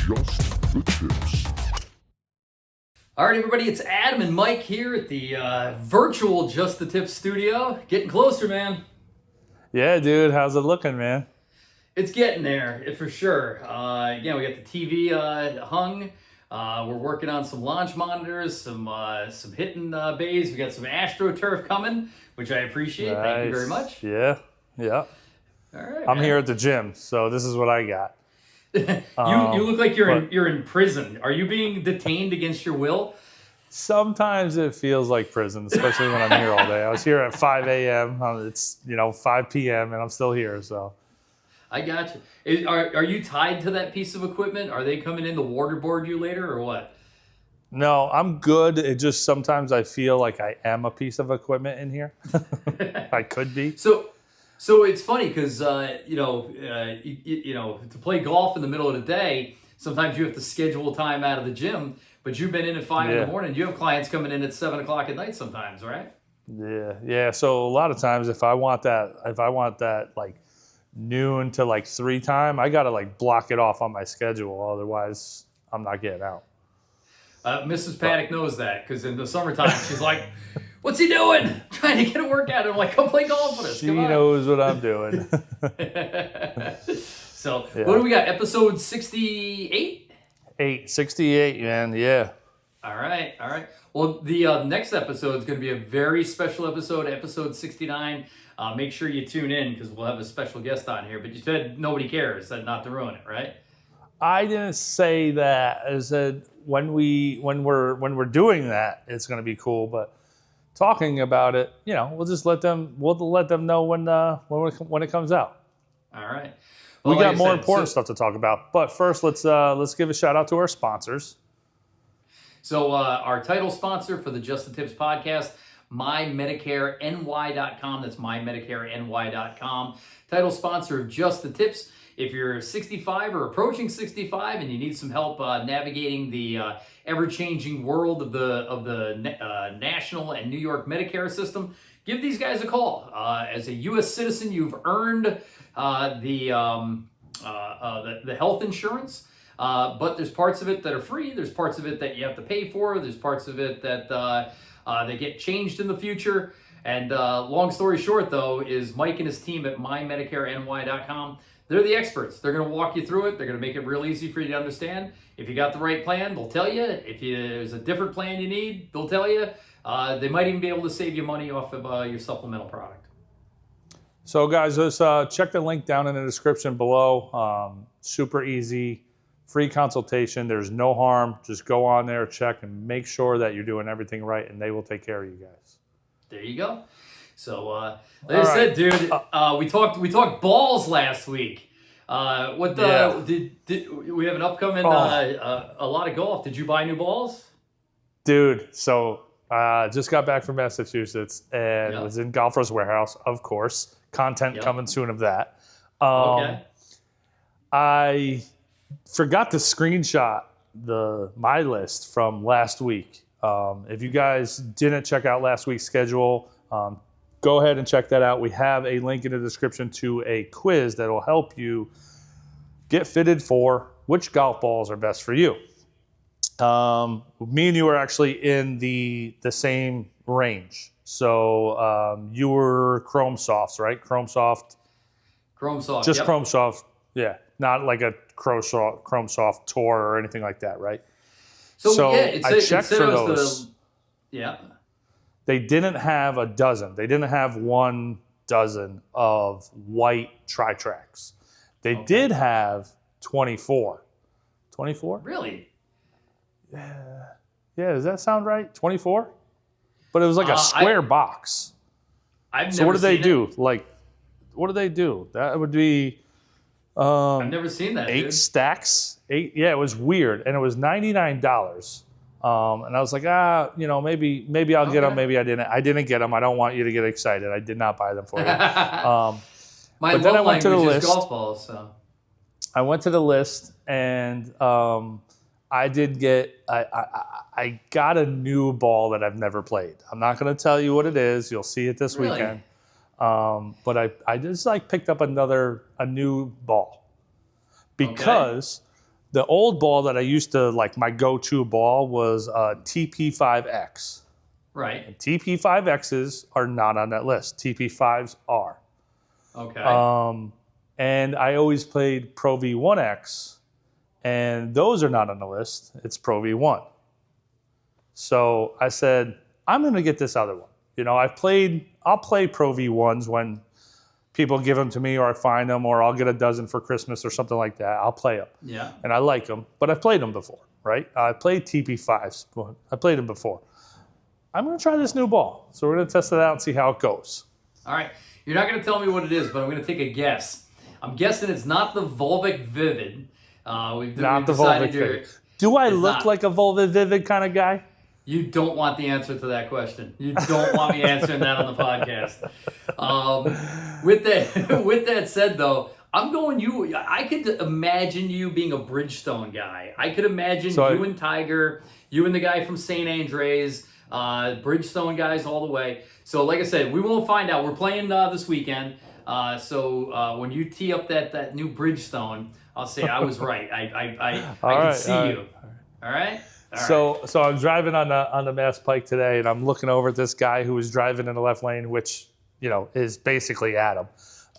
Just the Tips. All right, everybody, it's Adam and Mike here at the virtual Just the Tips studio. Getting closer, man. Yeah, dude. How's it looking, man? It's getting there, for sure. Again, we got the TV hung. We're working on some launch monitors, some hitting bays. We got some AstroTurf coming, which I appreciate. Nice. Thank you very much. Yeah. All right, I'm man. here at the gym, so this is what I got. You look like you're in prison. Are you being detained against your will? Sometimes it feels like prison, especially when I'm here all day. I was here at 5 a.m. It's 5 p.m. and I'm still here. So I got you. Are you tied to that piece of equipment? Are they coming in to waterboard you later or what? no, I'm good. It just sometimes I feel like I am a piece of equipment in here. I could be. So it's funny because to play golf in the middle of the day, sometimes you have to schedule time out of the gym. But you've been in at 5 in the morning. You have clients coming in at 7 o'clock at night sometimes, right? Yeah. So a lot of times, if I want that like noon to like 3 time, I gotta like block it off on my schedule. Otherwise, I'm not getting out. Mrs. Paddock knows that because in the summertime she's like, "What's he doing? Trying to get a workout." And I'm like, "Come play golf with us." She knows what I'm doing. So what do we got? Episode 68. 68, man. Yeah. All right. Well, the next episode is going to be a very special episode, episode 69. Make sure you tune in because we'll have a special guest on here. But you said nobody cares, said not to ruin it, right? I didn't say that. I said when we're doing that, it's going to be cool. But talking about it, we'll just let them know when it comes out. All right. Well, we got more important stuff to talk about. But first, let's give a shout out to our sponsors. So our title sponsor for the Just the Tips podcast, MyMedicareNY.com. That's MyMedicareNY.com. Title sponsor of Just the Tips. If you're 65 or approaching 65 and you need some help navigating the ever-changing world of the national and New York Medicare system, give these guys a call. As a U.S. citizen, you've earned the health insurance, but there's parts of it that are free. There's parts of it that you have to pay for. There's parts of it that they get changed in the future. And long story short, though, is Mike and his team at MyMedicareNY.com. They're the experts. They're going to walk you through it. They're going to make it real easy for you to understand. If you got the right plan, they'll tell you. If there's a different plan you need, they'll tell you. They might even be able to save you money off of your supplemental product. So, guys, just check the link down in the description below. Super easy, free consultation. There's no harm. Just go on there, check, and make sure that you're doing everything right, and they will take care of you guys. There you go. So, like I said, dude, we talked balls last week. Did we have an upcoming a lot of golf? Did you buy new balls? Dude, so just got back from Massachusetts and was in Golfer's Warehouse, of course. Content coming soon of that. Okay. I forgot to screenshot my list from last week. If you guys didn't check out last week's schedule, go ahead and check that out. We have a link in the description to a quiz that will help you get fitted for which golf balls are best for you. Me and you are actually in the same range. So you were Chrome Softs, right? Chrome Soft. Just Chrome Soft. Yeah. Not like a Chrome Soft Tour or anything like that, right? So I checked for those. Yeah. They didn't have a dozen. They didn't have 1 dozen of white tri-tracks. They did have 24. 24? Really? Yeah, does that sound right? 24? But it was like a square box. So what did they do? Like, what do they do? That would be I've never seen that. 8 stacks. 8. Yeah, it was weird. And it was $99. And I was like, maybe I'll get them. Maybe I didn't. I didn't get them. I don't want you to get excited. I did not buy them for you. My love language is golf balls. So I went to the list, and I did get. I got a new ball that I've never played. I'm not going to tell you what it is. You'll see it this weekend. But I just picked up a new ball because The old ball that I used to, like my go-to ball was TP5X. Right. And TP5Xs are not on that list. TP5s are. Okay. And I always played Pro V1X, and those are not on the list. It's Pro V1. So I said, I'm going to get this other one. I'll play Pro V1s when people give them to me, or I find them, or I'll get a dozen for Christmas or something like that. I'll play them. Yeah. And I like them, but I've played them before, right? I played TP5s. I played them before. I'm going to try this new ball. So we're going to test it out and see how it goes. All right. You're not going to tell me what it is, but I'm going to take a guess. I'm guessing it's not the Volvic Vivid. We've Not the decided Volvic Vivid. Do I look not. like a Volvic Vivid kind of guy? You don't want the answer to that question. You don't want me answering that on the podcast. With that said, though, I'm going you. I could imagine you being a Bridgestone guy. I could imagine you and Tiger, you and the guy from St. Andreas, Bridgestone guys all the way. So, like I said, we won't find out. We're playing this weekend. So when you tee up that new Bridgestone, I'll say I was right. I can see you. All right. So I'm driving on the Mass Pike today, and I'm looking over at this guy who was driving in the left lane, which is basically Adam,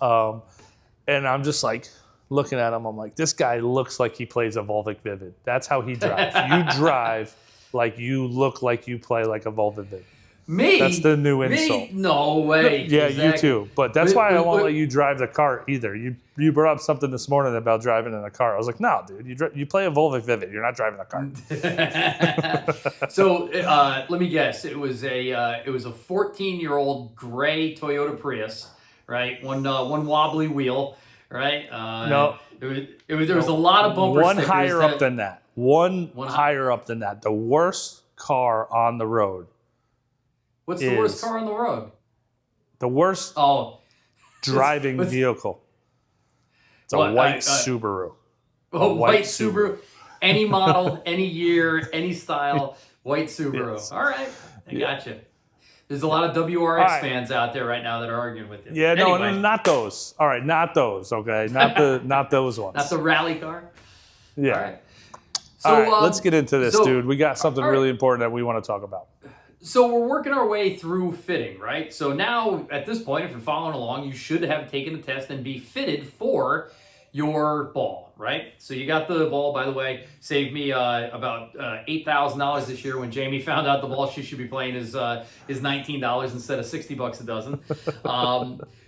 and I'm just like looking at him. I'm like, this guy looks like he plays a Volvic Vivid. That's how he drives. You drive like you look like you play like a Volvic Vivid. Me? That's the new insult. No way. Yeah, exactly. You too. But that's why I won't let you drive the car either. You brought up something this morning about driving in a car. I was like, no, dude, you play a Volvic Vivid. You're not driving a car. So let me guess. It was a 14-year-old gray Toyota Prius, right? One wobbly wheel, right? No. There was a lot of bumper One stickers. higher up than that. One higher up than that. The worst car on the road. What's the worst car on the road? The worst driving vehicle. It's a white Subaru. White Subaru. Any model, any year, any style, white Subaru. Yes. All right. I gotcha. There's a lot of WRX fans out there right now that are arguing with you. Yeah, anyway. no, not those. All right, not those, okay? Not those ones. Not the rally car? Yeah. All right. So, all right, let's get into this, dude. We got something really important that we want to talk about. So we're working our way through fitting, right? So now, at this point, if you're following along, you should have taken the test and be fitted for your ball, right? So you got the ball, by the way, saved me about $8,000 this year when Jamie found out the ball she should be playing is $19 instead of $60 a dozen.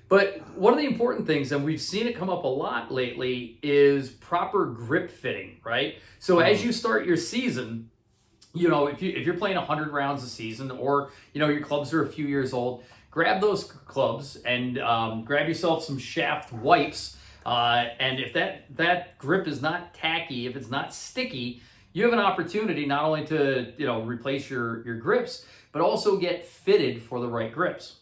But one of the important things, and we've seen it come up a lot lately, is proper grip fitting, right? So as you start your season, if you're playing 100 rounds a season, or your clubs are a few years old, grab those clubs and grab yourself some shaft wipes. And if that grip is not tacky, if it's not sticky, you have an opportunity not only to replace your grips, but also get fitted for the right grips.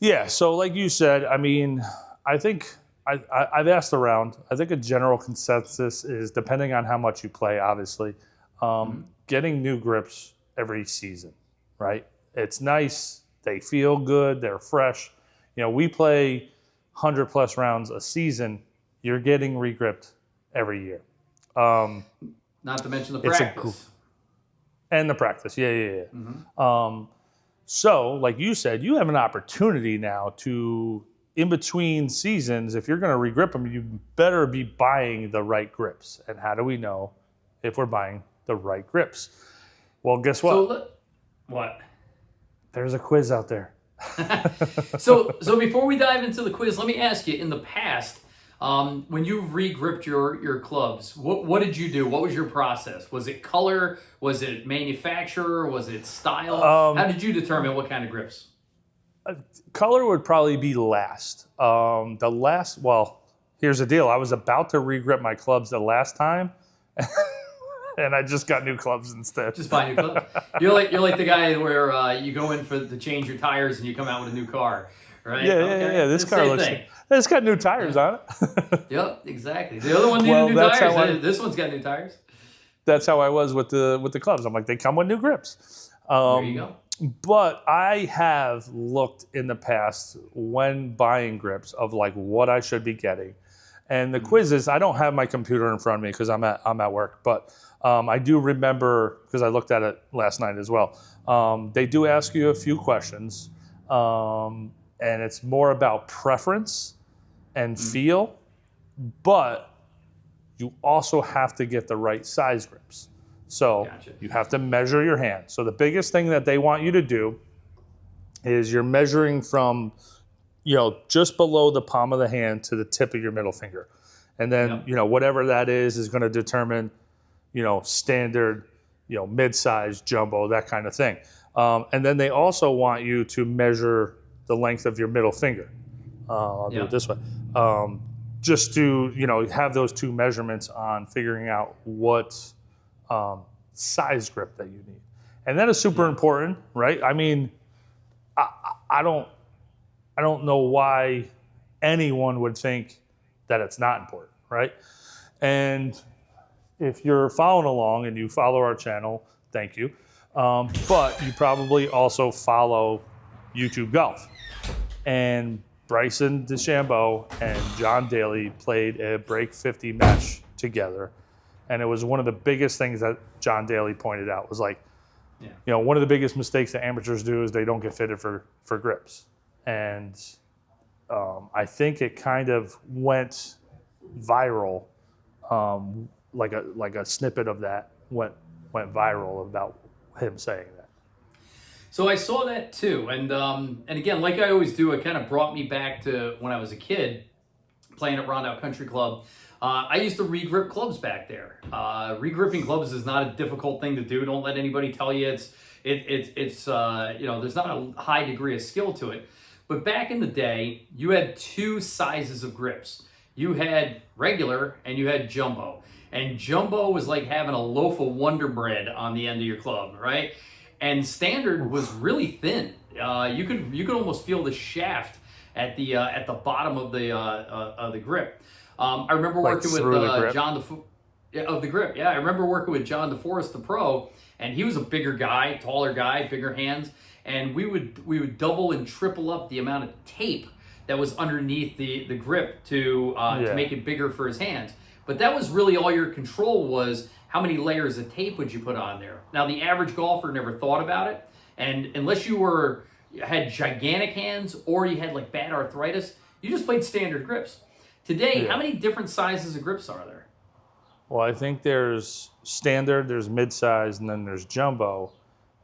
Yeah. So like you said, I mean, I think I've asked around. I think a general consensus is, depending on how much you play, obviously. Getting new grips every season, right? It's nice. They feel good. They're fresh. We play 100 plus rounds a season. You're getting regripped every year. Not to mention the practice. And the practice. Yeah. Mm-hmm. So, like you said, you have an opportunity now to, in between seasons, if you're going to regrip them, you better be buying the right grips. And how do we know if we're buying the right grips? Well, guess what? What? There's a quiz out there. So before we dive into the quiz, let me ask you, in the past, when you re-gripped your clubs, what did you do? What was your process? Was it color? Was it manufacturer? Was it style? How did you determine what kind of grips? Color would probably be last. Here's the deal. I was about to re-grip my clubs the last time. And I just got new clubs instead. Just buy new clubs. You're like the guy where you go in to change your tires and you come out with a new car, right? Yeah. This car looks. It's got new tires on it. Yep, exactly. The other one needed new tires. This one's got new tires. That's how I was with the clubs. I'm like, they come with new grips. There you go. But I have looked in the past when buying grips of like what I should be getting. And the quizzes, I don't have my computer in front of me because I'm at work, but I do remember, because I looked at it last night as well. They do ask you a few questions, and it's more about preference and feel, but you also have to get the right size grips. So you have to measure your hand. So the biggest thing that they want you to do is you're measuring from, just below the palm of the hand to the tip of your middle finger. And then, whatever that is going to determine, standard, mid-size, jumbo, that kind of thing. And then they also want you to measure the length of your middle finger. I'll do it this way. Just to, have those two measurements on figuring out what size grip that you need. And that is super important, right? I mean, I don't know why anyone would think that it's not important, right? And if you're following along and you follow our channel, thank you. But you probably also follow YouTube Golf. And Bryson DeChambeau and John Daly played a break 50 match together. And it was one of the biggest things that John Daly pointed out was like, one of the biggest mistakes that amateurs do is they don't get fitted for grips. And I think it kind of went viral, like a snippet of that went viral about him saying that. So I saw that too, and again, like I always do, it kind of brought me back to when I was a kid playing at Rondout Country Club. I used to re-grip clubs back there. Re-gripping clubs is not a difficult thing to do. Don't let anybody tell you it's there's not a high degree of skill to it. But back in the day, you had two sizes of grips. You had regular and you had jumbo. And jumbo was like having a loaf of Wonder Bread on the end of your club, right? And standard was really thin. You could almost feel the shaft at the bottom of the grip. I remember working with John of the grip. Yeah, I remember working with John DeForest, the pro, and he was a bigger guy, taller guy, bigger hands, and we would double and triple up the amount of tape that was underneath the grip to make it bigger for his hands. But that was really all your control was how many layers of tape would you put on there. Now the average golfer never thought about it, and unless you had gigantic hands or you had like bad arthritis, you just played standard grips. Today, how many different sizes of grips are there? Well, I think there's standard, there's mid-size, and then there's jumbo.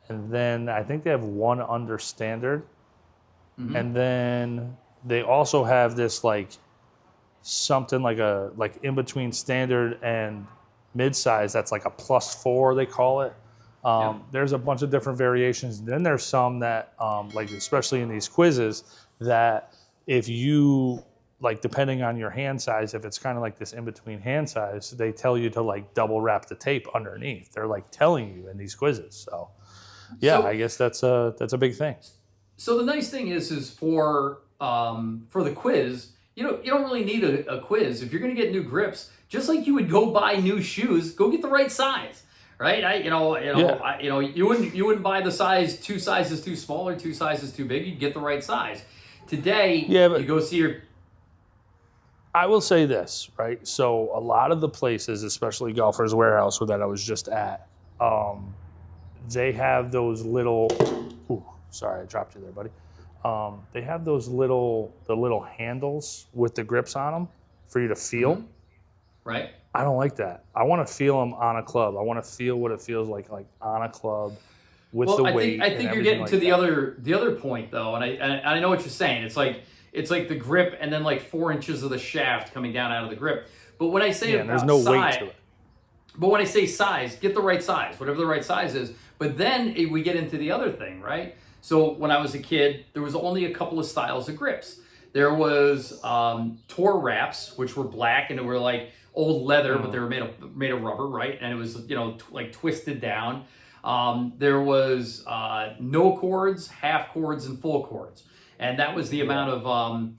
And then I think they have one under standard. Mm-hmm. And then they also have this like something like in between standard and mid-size that's like a +4, they call it. There's a bunch of different variations. Then there's some that, like especially in these quizzes, that if you, like depending on your hand size, if it's kind of like this in-between hand size, they tell you to like double wrap the tape underneath. They're like telling you in these quizzes. So I guess that's a big thing. So the nice thing is for the quiz, you don't really need a quiz. If you're going to get new grips, just like you would go buy new shoes, go get the right size, right? You wouldn't buy the size, 2 sizes too small or 2 sizes too big. You'd get the right size. Today, you go see your. I will say this, right? So a lot of the places, especially Golfers Warehouse that I was just at, they have those little. Ooh, sorry, I dropped you there, buddy. They have those the little handles with the grips on them for you to feel. Mm-hmm. Right. I don't like that. I want to feel them on a club. I want to feel what it feels like on a club with the weight. I think you're getting to the other point though, and I know what you're saying. It's like the grip and then like 4 inches of the shaft coming down out of the grip. But when I say there's no weight to it. But when I say size, get the right size, whatever the right size is. But then we get into the other thing, right? So when I was a kid, there was only a couple of styles of grips. There was tour wraps, which were black and they were like old leather, but they were made of rubber, right? And it was like twisted down. There was no cords, half cords, and full cords, and that was the amount of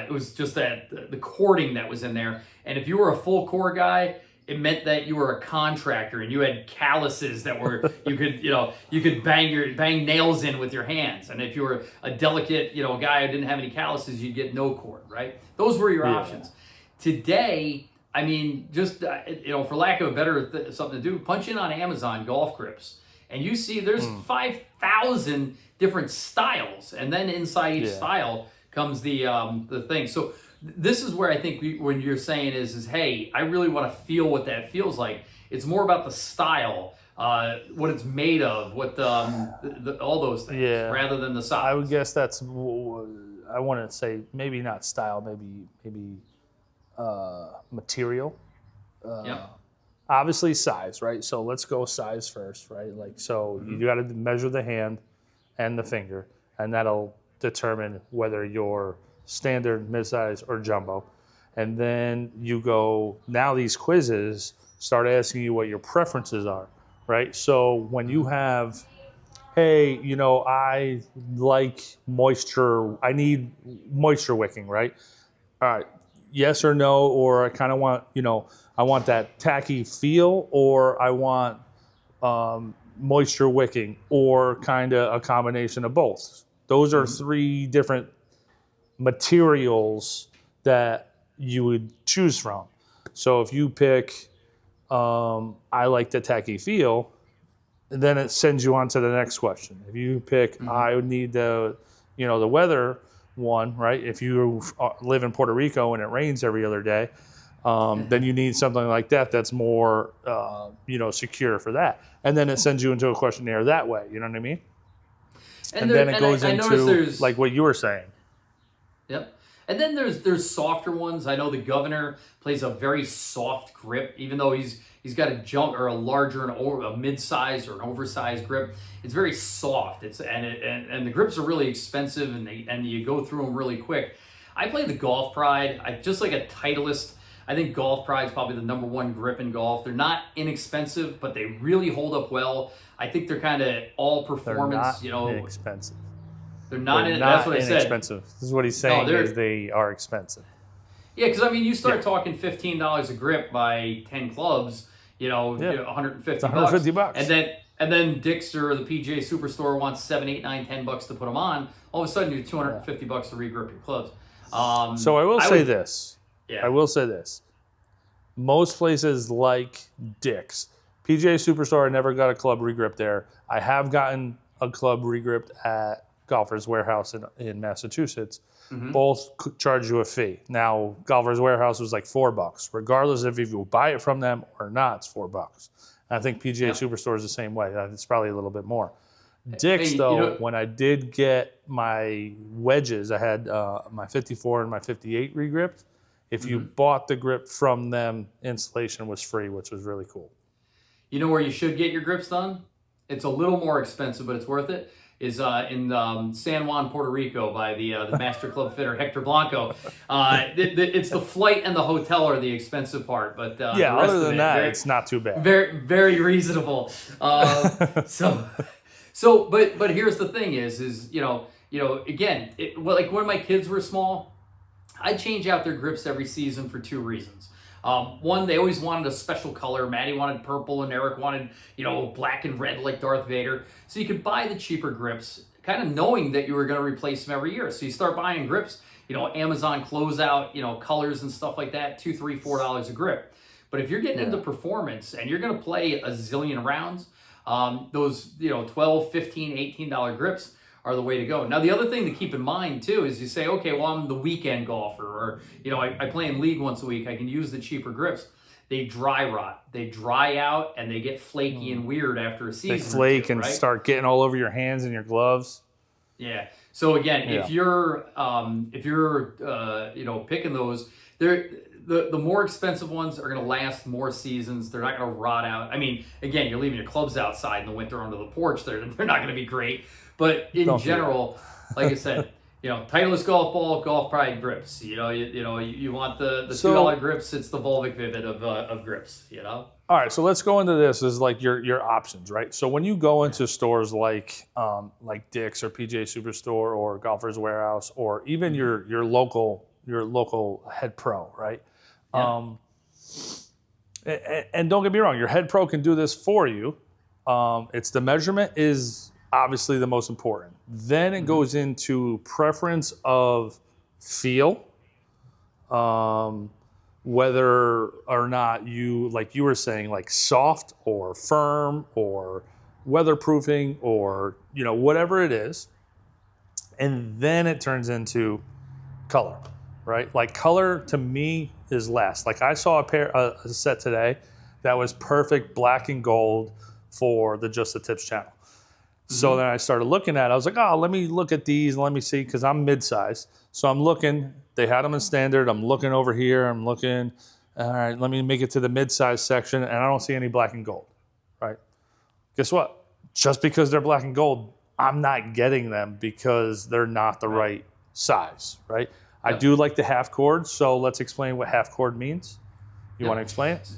it was just that the cording that was in there. And if you were a full core guy, it meant that you were a contractor and you had calluses that were you could bang nails in with your hands. And if you were a delicate guy who didn't have any calluses, you'd get no cord, right? Those were your options. today, I mean, just for lack of a better something to do, punch in on Amazon golf grips, and you see there's 5,000 different styles, and then inside each style comes the thing. So this is where I think when you're saying is hey, I really want to feel what that feels like. It's more about the style, what it's made of, what all those things, rather than the size. I would guess that's. I want to say maybe not style, maybe material. Obviously size, right? So let's go size first, right? Like so, you got to measure the hand and the finger, and that'll determine whether you're standard, mid-size, or jumbo. And then you go. Now these quizzes start asking you what your preferences are, right? So when you have, hey, I like moisture, I need moisture wicking, right? All right, yes or no, or I kind of want, I want that tacky feel, or I want moisture wicking, or kind of a combination of both. Those are three different materials that you would choose from. So if you pick, I like the tacky feel, then it sends you on to the next question. If you pick, I would need the weather one, right? If you live in Puerto Rico and it rains every other day, then you need something like that that's more, secure for that. And then it sends you into a questionnaire that way. You know what I mean? And then it goes into like what you were saying. Yep. And then there's softer ones. I know the Governor plays a very soft grip, even though he's got a jump or a larger a mid-size or an oversized grip. It's very soft. And the grips are really expensive, and you go through them really quick. I play the Golf Pride. Just like a Titleist. I think Golf Pride is probably the number one grip in golf. They're not inexpensive, but they really hold up well. I think they're kind of all performance. They're not inexpensive. They're not that's what I said. Inexpensive. This is what he's saying is they are expensive. Yeah, because you start talking $15 a grip by 10 clubs, $150 bucks. And then Dick's or the PGA Superstore wants $7, $8, $9, $10 to put them on. All of a sudden, you're $250 to regrip your clubs. So I will say this. Yeah. I will say this. Most places like Dick's, PGA Superstore, I never got a club regrip there. I have gotten a club regripped at Golfers Warehouse in Massachusetts. Both charge you a fee. Now, Golfers Warehouse was like $4, regardless of if you buy it from them or not. It's $4. And I think PGA Superstore is the same way. It's probably a little bit more. Dick's, when I did get my wedges, I had my 54 and my 58 regripped. If you bought the grip from them, installation was free, which was really cool. You know where you should get your grips done? It's a little more expensive, but it's worth it. Is in San Juan, Puerto Rico, by the Master Club fitter Hector Blanco. It's the flight and the hotel are the expensive part, but the rest other than that, it's not too bad. Very, very reasonable. But here's the thing: is again, like when my kids were small, I'd change out their grips every season for two reasons. One, they always wanted a special color. Maddie wanted purple and Eric wanted, black and red like Darth Vader. So you could buy the cheaper grips, kind of knowing that you were going to replace them every year. So you start buying grips, Amazon closeout, colors and stuff like that, $2, $3, $4 a grip. But if you're getting into performance and you're going to play a zillion rounds, those, $12, $15, $18 grips are the way to go. Now, the other thing to keep in mind, too, is you say, okay, well, I'm the weekend golfer, or, I play in league once a week. I can use the cheaper grips. They dry rot. They dry out, and they get flaky and weird after a season. They flake and start getting all over your hands and your gloves. Yeah. So, again, if you're picking those, the more expensive ones are going to last more seasons. They're not going to rot out. I mean, again, you're leaving your clubs outside in the winter under the porch. They're not going to be great. But in general, like I said, Titleist golf ball, Golf Pride grips. You want the $2 grips. It's the Volvic Vivid of grips. All right, so let's go into this as like your options, right? So when you go into stores like Dick's or PGA Superstore or Golfers Warehouse or even your local head pro, right? Yeah. And don't get me wrong, your head pro can do this for you. It's the measurement is obviously the most important. Then it goes into preference of feel, whether or not you, like you were saying, like soft or firm or weatherproofing or, whatever it is. And then it turns into color, right? Like color to me is last. Like I saw a set today that was perfect black and gold for the Just the Tips channel. So then I started looking at it. I was like, oh, let me look at these and let me see, because I'm mid-size. So I'm looking. They had them in standard. I'm looking over here. I'm looking. All right, let me make it to the mid-size section, and I don't see any black and gold, right? Guess what? Just because they're black and gold, I'm not getting them because they're not the right size, right? I do like the half cord, so let's explain what half cord means. You want to explain it?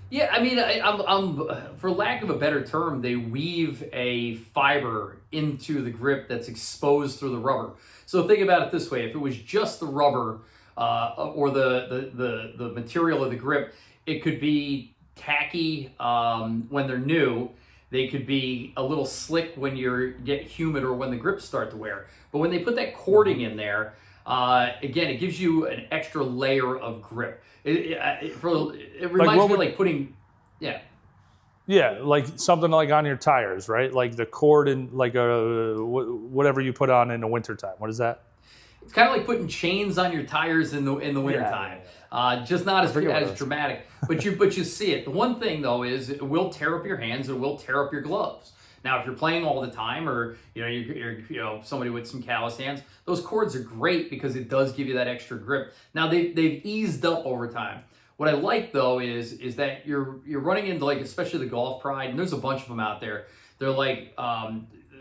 Yeah, I mean, I'm for lack of a better term, they weave a fiber into the grip that's exposed through the rubber. So think about it this way: if it was just the rubber or the material of the grip, it could be tacky when they're new. They could be a little slick when you get humid or when the grips start to wear. But when they put that cording in there, again, it gives you an extra layer of grip. It reminds me of like putting, Yeah, like something like on your tires, right? Like the cord in like whatever you put on in the wintertime. What is that? It's kind of like putting chains on your tires in the wintertime. Just not as dramatic, but you see it. The one thing though is it will tear up your hands. It will tear up your gloves. Now, if you're playing all the time, or you're somebody with some calloused hands, those cords are great because it does give you that extra grip. Now they've eased up over time. What I like though is that you're running into, like, especially the Golf Pride, and there's a bunch of them out there. They're like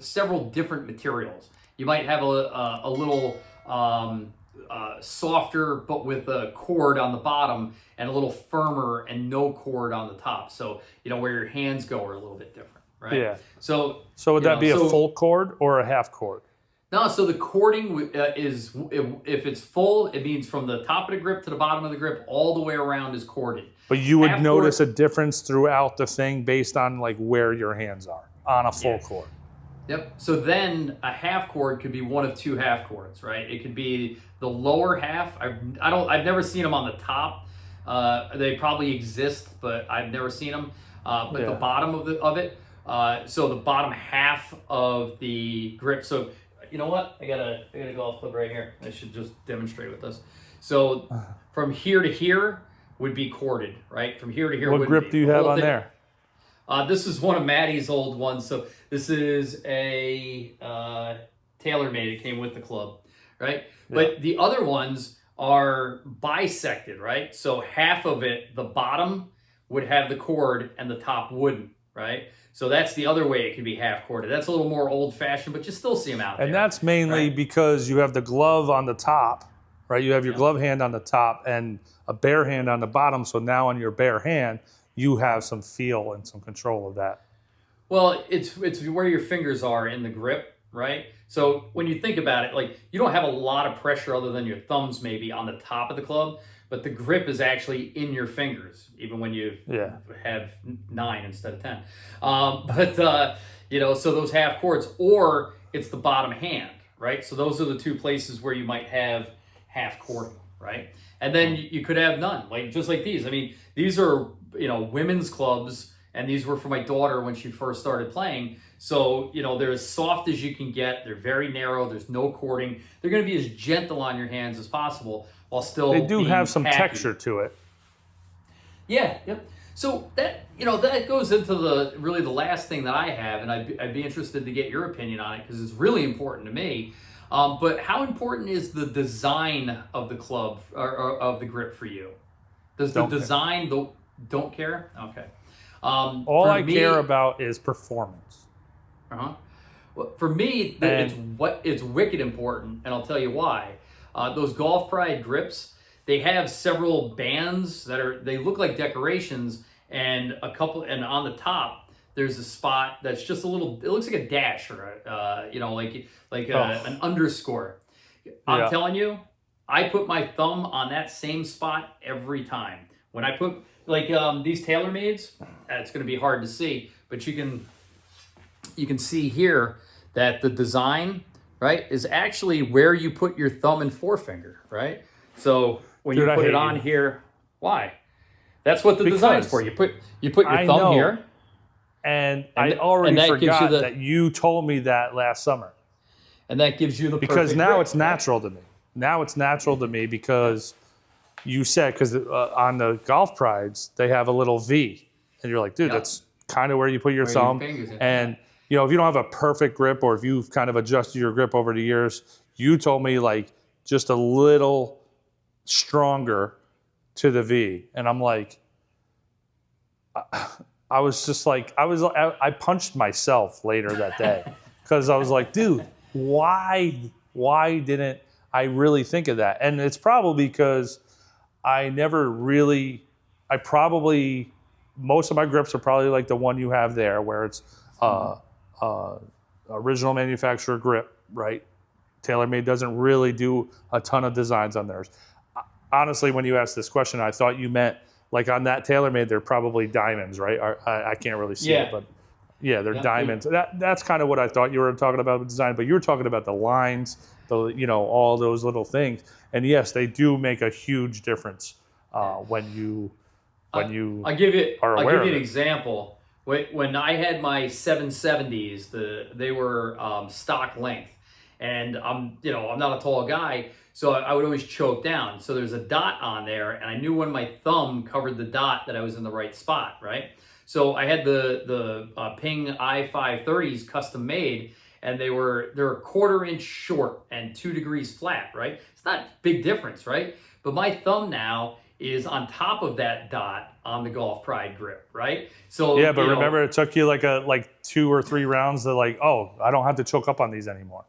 several different materials. You might have a little softer, but with a cord on the bottom, and a little firmer and no cord on the top. So where your hands go are a little bit different. Right? Yeah. So would that be a full cord or a half cord? No, so the cording is, if it's full, it means from the top of the grip to the bottom of the grip, all the way around is corded. But you would notice a difference throughout the thing based on like where your hands are on a full cord. Yep. So then a half cord could be one of two half cords, right? It could be the lower half. I've never seen them on the top. They probably exist, but I've never seen them. The bottom of it. So the bottom half of the grip. So you know what? I got a golf club right here. I should just demonstrate with this. So from here to here would be corded, right? From here to here. What grip do you have on there? This is one of Maddie's old ones. So this is a TaylorMade. It came with the club, right? Yeah. But the other ones are bisected, right? So half of it, the bottom would have the cord and the top wouldn't, right? So that's the other way it could be half corded. That's a little more old fashioned, but you still see them out there. And that's mainly because you have the glove on the top, right? You have your glove hand on the top and a bare hand on the bottom. So now on your bare hand, you have some feel and some control of that. Well, it's where your fingers are in the grip, right? So when you think about it, like, you don't have a lot of pressure other than your thumbs maybe on the top of the club, but the grip is actually in your fingers, even when you have 9 instead of 10. So those half cords, or it's the bottom hand, right? So those are the two places where you might have half cord, right? And then you could have none, like just like these. I mean, these are women's clubs, and these were for my daughter when she first started playing. So they're as soft as you can get. They're very narrow. There's no cording. They're going to be as gentle on your hands as possible, while still they do have some tacky. Texture to it. Yeah, yep. So that that goes into the last thing that I have, and I'd be interested to get your opinion on it because it's really important to me. But how important is the design of the club or of the grip for you? Does the design don't care? Okay. All I care about is performance. Well, for me, it's wicked important, and I'll tell you why. Those Golf Pride grips, they have several bands they look like decorations, and on the top there's a spot that's just a little. It looks like a dash or an underscore. I'm telling you, I put my thumb on that same spot every time. When I put these TaylorMades, it's going to be hard to see, but you can see here that the design, right, is actually where you put your thumb and forefinger, right? So when you put it on here, Why? That's what the design's for. You put your thumb here. And I already forgot that you told me that last summer. And that gives you the perfect because now grip, it's natural to me. Now it's natural to me because you said, because on the golf prides, they have a little V. And you're like, dude, that's kind of where you put your thumb. And, you know, if you don't have a perfect grip or if you've kind of adjusted your grip over the years, you told me like just a little stronger to the V. And I'm like, I was just like, I punched myself later that day because I was like, dude, why didn't I really think of that? And it's probably because most of my grips are probably like the one you have there where it's original manufacturer grip, right? TaylorMade doesn't really do a ton of designs on theirs. Honestly, when you asked this question, I thought you meant like on that TaylorMade, they're probably diamonds, right? I can't really see it, but yeah, they're diamonds. That's kind of what I thought you were talking about with design, but you were talking about the lines, all those little things. And yes, they do make a huge difference when you I'll give you an it. example. When I had my 770s, they were stock length, and I'm not a tall guy. So I would always choke down. So there's a dot on there, and I knew when my thumb covered the dot that I was in the right spot, right? So I had the Ping I-530s custom made, and they're a 1/4 inch short and 2 degrees flat, right? It's not a big difference, right? But my thumb now is on top of that dot on the golf pride grip, right? So yeah, but remember it took you like 2 or 3 rounds to I don't have to choke up on these anymore.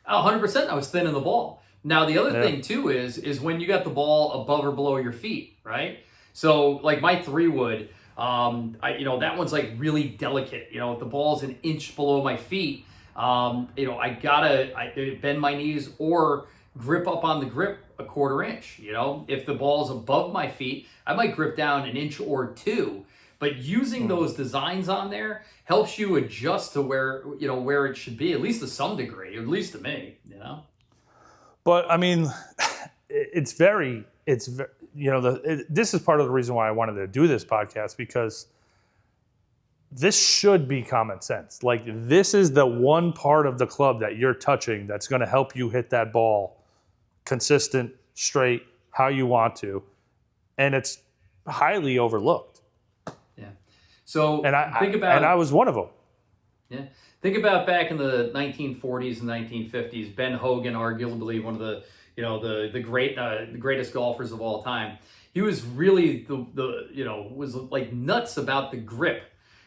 100%, I was thinning the ball. Now, the other thing, too, is when you got the ball above or below your feet, right? So, like my 3-wood, that one's like really delicate. You know, if the ball's an inch below my feet, I gotta bend my knees or grip up on the grip a 1/4 inch. You know, if the ball's above my feet, I might grip down an inch or 2. But using those designs on there helps you adjust to where it should be, at least to some degree, at least to me, But I mean, this is part of the reason why I wanted to do this podcast, because this should be common sense. Like, this is the one part of the club that you're touching that's going to help you hit that ball consistent, straight, how you want to. And it's highly overlooked. Yeah. So I was one of them. Yeah. Think about back in the 1940s and 1950s. Ben Hogan, arguably one of the greatest golfers of all time. He was really was like nuts about the grip,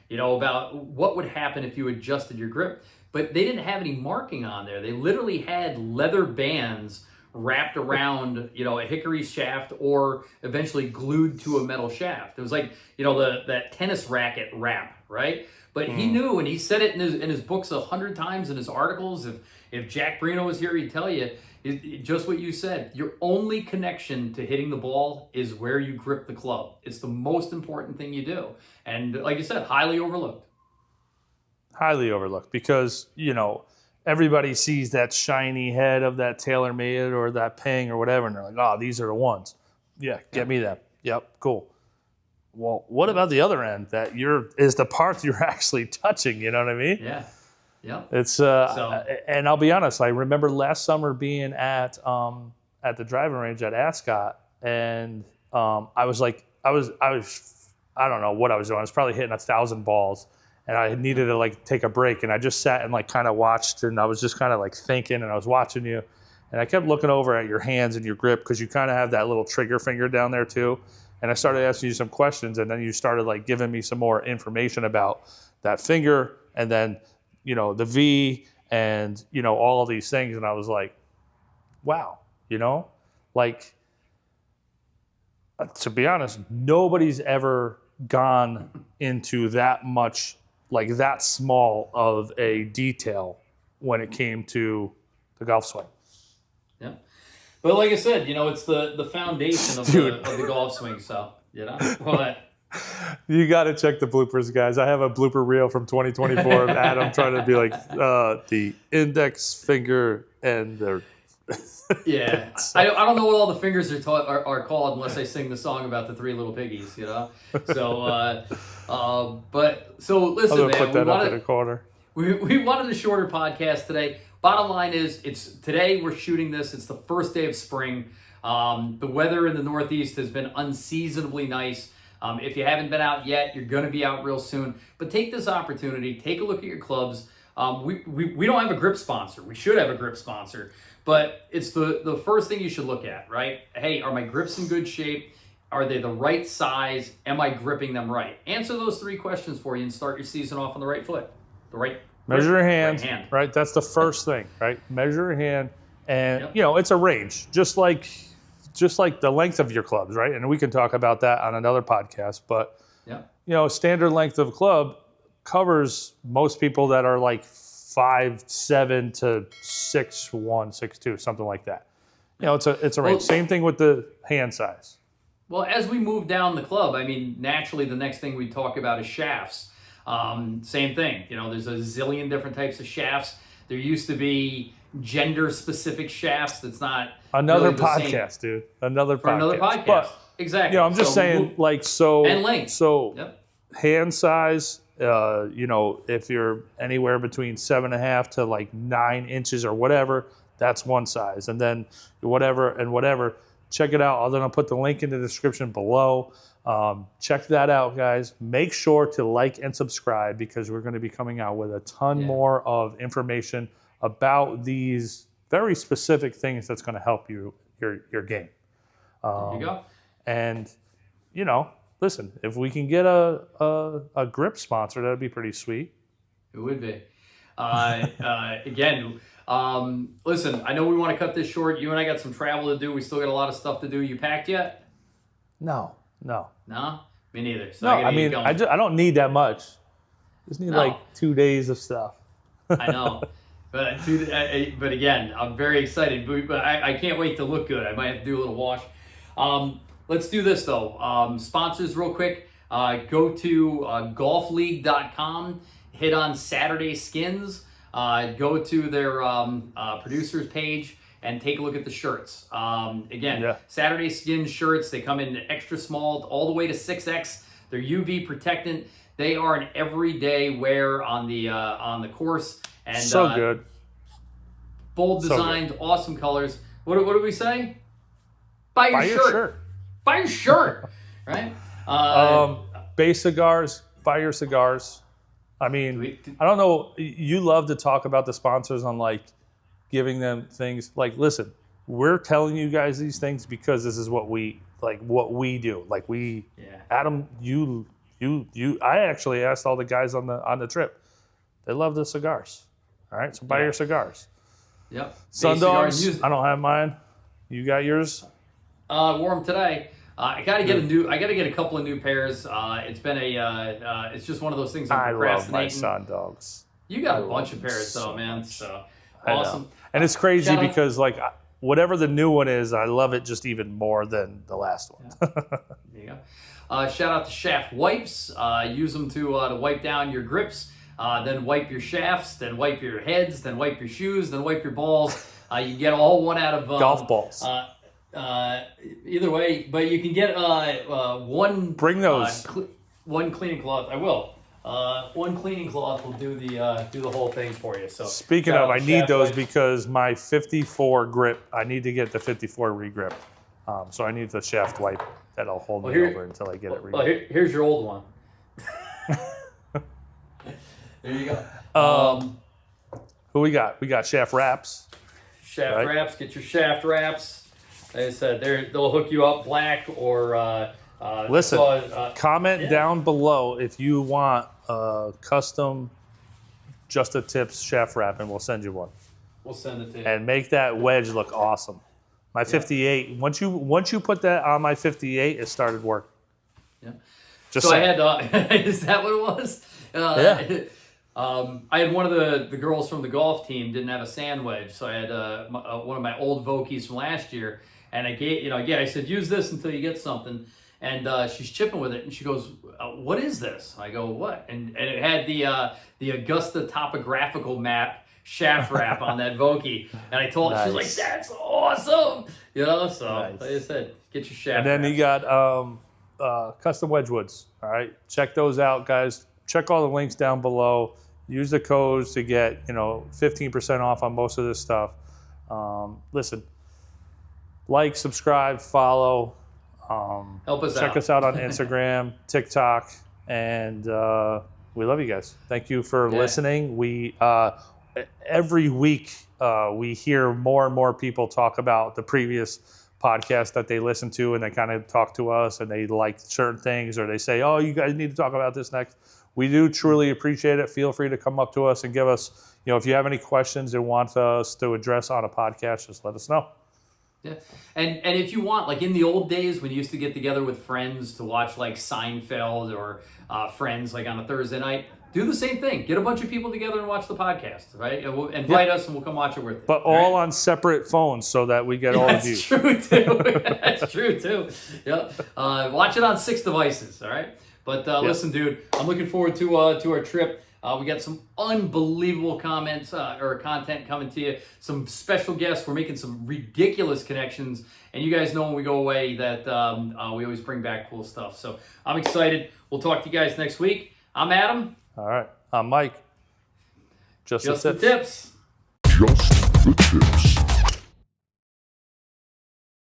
about what would happen if you adjusted your grip. But they didn't have any marking on there. They literally had leather bands wrapped around, a hickory shaft or eventually glued to a metal shaft. It was like, that tennis racket wrap, right? But he knew, and he said it in his books 100 times, in his articles. If Jack Brino was here, he'd tell you just what you said. Your only connection to hitting the ball is where you grip the club. It's the most important thing you do. And like you said, highly overlooked. Highly overlooked because, everybody sees that shiny head of that TaylorMade or that Ping or whatever, and they're like, oh, these are the ones. Yeah, get me that. Yep, cool. Well, what about the other end that is the part you're actually touching? You know what I mean? Yeah. Yeah. It's and I'll be honest. I remember last summer being at the driving range at Ascot, and I was I don't know what I was doing. I was probably hitting 1,000 balls, and I needed to take a break, and I just sat and kind of watched, and I was just kind of thinking, and I was watching you, and I kept looking over at your hands and your grip because you kind of have that little trigger finger down there too. And I started asking you some questions, and then you started giving me some more information about that finger, and then the V, and all of these things, and I was like, wow, to be honest, nobody's ever gone into that much, that small of a detail when it came to the golf swing. Yeah. But like I said, it's the foundation of the golf swing. So, but you got to check the bloopers, guys. I have a blooper reel from 2024 of Adam trying to be the index finger and the Yeah, I don't know what all the fingers are called unless I sing the song about the three little piggies, you know. So, but so listen, I'm gonna man. put that up in the corner. We wanted a shorter podcast today. Bottom line is, today we're shooting this. It's the first day of spring. The weather in the Northeast has been unseasonably nice. If you haven't been out yet, you're going to be out real soon. But take this opportunity. Take a look at your clubs. We don't have a grip sponsor. We should have a grip sponsor. But it's the first thing you should look at, right? Hey, are my grips in good shape? Are they the right size? Am I gripping them right? Answer those three questions for you and start your season off on the right foot. The right Measure your hand, right hand. Right? That's the first thing, right? Measure your hand. And, Yep. it's a range, just like the length of your clubs, right? And we can talk about that on another podcast. But, standard length of club covers most people that are like 5'7" to 6'1", 6'2", something like that. It's a range. Same thing with the hand size. Well, as we move down the club, I mean, naturally, the next thing we talk about is shafts. Same thing. There's a zillion different types of shafts. There used to be gender-specific shafts. That's not another really podcast, dude. Another podcast. But, exactly. I'm just saying, and length. So Yep. hand size. If you're anywhere between 7.5 to like 9 inches or whatever, that's one size. And then whatever. Check it out. I'll put the link in the description below. Check that out, guys. Make sure to like and subscribe because we're going to be coming out with a ton more of information about these very specific things that's going to help your game. There you go. And, listen, if we can get a grip sponsor, that'd be pretty sweet. It would be. Again, listen, I know we want to cut this short. You and I got some travel to do. We still got a lot of stuff to do. You packed yet? No. No? Me neither. So No, I don't need that much. Just need like 2 days of stuff. I know. But again, I'm very excited. But I can't wait to look good. I might have to do a little wash. Let's do this, though. Sponsors real quick. Go to golfleague.com. Hit on Saturday Skins. Go to their producers page and take a look at the shirts. Saturday Skins shirts. They come in extra small all the way to 6X. They're UV protectant. They are an everyday wear on the course. And so good. Bold designs, awesome colors. What do we say? Buy your shirt. Buy your shirt, right? Bay Cigars, buy your cigars. I mean, I don't know. You love to talk about the sponsors on like giving them things. Like, listen, we're telling you guys these things because this is what we do. Like Adam, I actually asked all the guys on the trip. They love the cigars. All right, so buy your cigars. Yep. Sundogs. I don't have mine. You got yours? Wore them today. I gotta get a couple of new pairs. It's been it's just one of those things I'm procrastinating. I love my Sundogs. You got a bunch of pairs though, man. So awesome. And it's crazy because like whatever the new one is, I love it just even more than the last one. There you go. Shout out to Shaft Wipes. Use them to wipe down your grips. Then wipe your shafts, then wipe your heads, then wipe your shoes, then wipe your balls. You get all one out of golf balls. Either way, but you can get one. Bring those. One cleaning cloth. I will. One cleaning cloth will do the whole thing for you. So speaking of, I need those because my 54 grip. I need to get the 54 regrip. So I need the shaft wipe that'll hold me over until I get it regripped. Well, here's your old one. There you go. Who we got? We got shaft wraps. Shaft wraps. Get your shaft wraps. Like I said, they'll hook you up black or. Listen. Comment down below if you want custom Just the Tips shaft wrap, and we'll send you one. We'll send it to you. And make that wedge look awesome. My 58. Once you put that on my 58, it started working. Yeah. Just so saying. I had. Is that what it was? Yeah. I had one of the girls from the golf team didn't have a sand wedge, so I had one of my old Vokies from last year, and I said use this until you get something, and she's chipping with it, and she goes, "What is this?" I go, "What?" And it had the Augusta topographical map shaft wrap on that Vokey. And I told her, she's like, that's awesome. So like I said, get your shaft And then wraps. you got custom Wedgewoods. All right, check those out, guys. Check all the links down below. Use the codes to get 15% off on most of this stuff. Listen, like, subscribe, follow. Help us check out. us out on Instagram, TikTok, and we love you guys. Thank you for listening. We every week we hear more and more people talk about the previous podcast that they listen to, and they kind of talk to us, and they like certain things, or they say, "Oh, you guys need to talk about this next." We do truly appreciate it. Feel free to come up to us and give us, if you have any questions and want us to address on a podcast, just let us know. Yeah, and if you want, like in the old days when you used to get together with friends to watch like Seinfeld or Friends like on a Thursday night, do the same thing. Get a bunch of people together and watch the podcast, right? And we'll invite us and we'll come watch it with you. But all on separate phones so that we get all the views. That's true too. That's true too. Yep. Watch it on 6 devices, all right? But listen, dude, I'm looking forward to our trip. We got some unbelievable comments or content coming to you. Some special guests. We're making some ridiculous connections. And you guys know when we go away that we always bring back cool stuff. So I'm excited. We'll talk to you guys next week. I'm Adam. All right. I'm Mike. Just the tips. Just the tips.